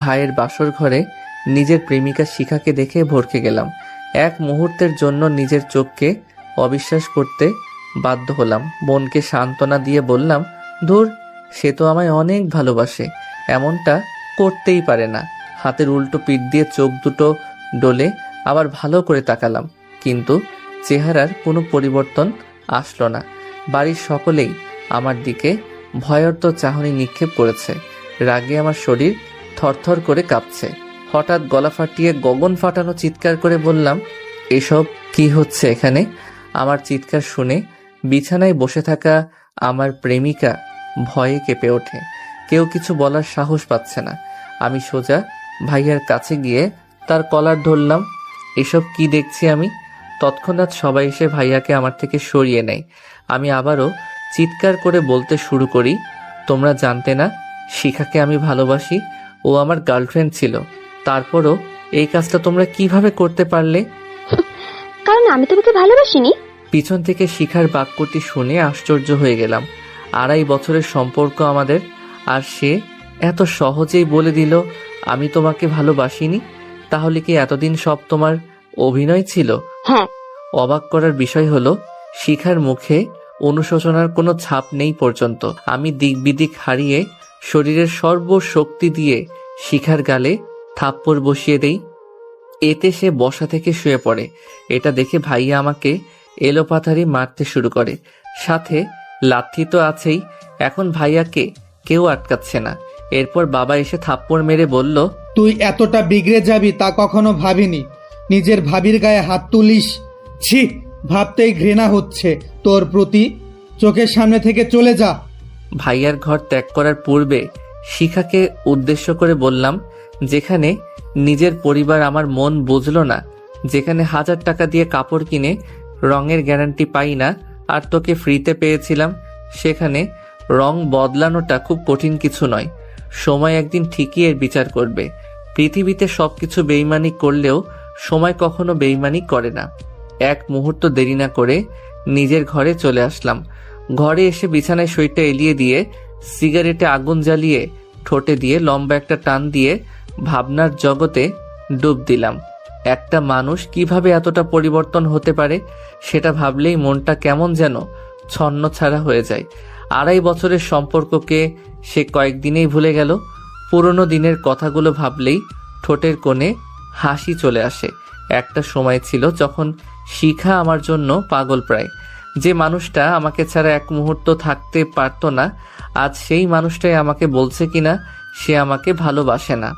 ভাইয়ের বাসর ঘরে নিজের প্রেমিকা শিখাকে দেখে ভড়কে গেলাম। এক মুহূর্তের জন্য নিজের চোখকে অবিশ্বাস করতে বাধ্য হলাম। মনকে সান্ত্বনা দিয়ে বললাম, ধুর, সে তো আমায় অনেক ভালোবাসে, এমনটা করতেই পারে না। হাতের উল্টো পিঠ দিয়ে চোখ দুটো ডলে আবার ভালো করে তাকালাম, কিন্তু চেহারার কোনো পরিবর্তন আসলো না। বাড়ির সকলেই আমার দিকে ভয়ার্ত চাহনি নিক্ষেপ করেছে। রাগে আমার শরীর থরথর করে কাঁপছে। হঠাৎ গলা ফাটিয়ে গগন ফাটানো চিৎকার করে বললাম, এসব কি হচ্ছে এখানে? আমার চিৎকার শুনে বিছানায় বসে থাকা আমার প্রেমিকা ভয়ে কেঁপে ওঠে। কেউ কিছু বলার সাহস পাচ্ছে না। আমি সোজা ভাইয়ার কাছে গিয়ে তার কলার ধরলাম। এসব কি দেখছি আমি? তৎক্ষণাৎ সবাই এসে ভাইয়াকে আমার থেকে সরিয়ে নেয়। আমি আবারও চিৎকার করে বলতে শুরু করি, তোমরা জানতে না শিখাকে আমি ভালোবাসি? ও আমার গার্লফ্রেন্ড ছিল, তারপরও এই কাজটা তোমরা কিভাবে করতে পারলে? কারণ আমি তোমাকে ভালোবাসিনি। পিছন থেকে শিখার বাক্যটি শুনে আশ্চর্য হয়ে গেলাম। 2.5 বছরের সম্পর্ক আমাদের, আর সে এত সহজেই বলে দিল আমি তোমাকে ভালোবাসিনি। তাহলে কি এতদিন সব তোমার অভিনয় ছিল? হ্যাঁ। অবাক করার বিষয় হলো, শিখার মুখে অনুশোচনার কোনো ছাপ নেই পর্যন্ত। আমি দিক বিদিক হারিয়ে শরীরের সর্বশক্তি দিয়ে শিখার গালে থাপ্পড় বসিয়ে দেই। এতে সে বসা থেকে শুয়ে পড়ে। এটা দেখে ভাইয়া আমাকে এলোপাথারি মারতে শুরু করে, সাথে লাথি তো আছেই। এখন ভাইয়াকে কেউ আটকাচ্ছে না। এরপর বাবা এসে থাপ্পড় মেরে বলল, তুই এতটা বিগড়ে যাবি তা কখনো ভাবিনি। নিজের ভাবির গায়ে হাত তুলিস? ছি, ভাবতেই ঘৃণা হচ্ছে তোর প্রতি। চোখের সামনে থেকে চলে যা। ভাইয়ার ঘর ত্যাগ করার পূর্বে শিখাকে উদ্দেশ্য করে বললাম, যেখানে নিজের পরিবার আমার মন বুঝলো না, যেখানে 1000 টাকা দিয়ে কাপড় কিনে রঙের গ্যারান্টি পাই না আর তোকে ফ্রিতে পেয়েছিলাম, সেখানে রং বদলানোটা খুব কঠিন কিছু নয়। সময় একদিন ঠিকই এর বিচার করবে। পৃথিবীতে সবকিছু বেইমানি করলেও সময় কখনো বেইমানি করে না। এক মুহূর্ত দেরি না করে নিজের ঘরে চলে আসলাম। ঘরে এসে বিছানায় শরীরটা এলিয়ে দিয়ে সিগারেটে আগুন জ্বালিয়ে ঠোঁটে দিয়ে লম্বা একটা টান দিয়ে ভাবনার জগতে ডুব দিলাম। একটা মানুষ কিভাবে এতটা পরিবর্তন হতে পারে সেটা ভাবলেই মনটা কেমন যেন ছন্নছাড়া হয়ে যায়। 2.5 বছরের সম্পর্ককে সে কয়েকদিনেই ভুলে গেল। পুরনো দিনের কথাগুলো ভাবলেই ঠোঁটের কোণে হাসি চলে আসে। একটা সময় ছিল যখন শিখা আমার জন্য পাগল প্রায়। যে মানুষটা আমাকে ছাড়া এক মুহূর্ত থাকতে পারতো না, আজ সেই মানুষটাই আমাকে বলছে কিনা সে আমাকে ভালোবাসে না।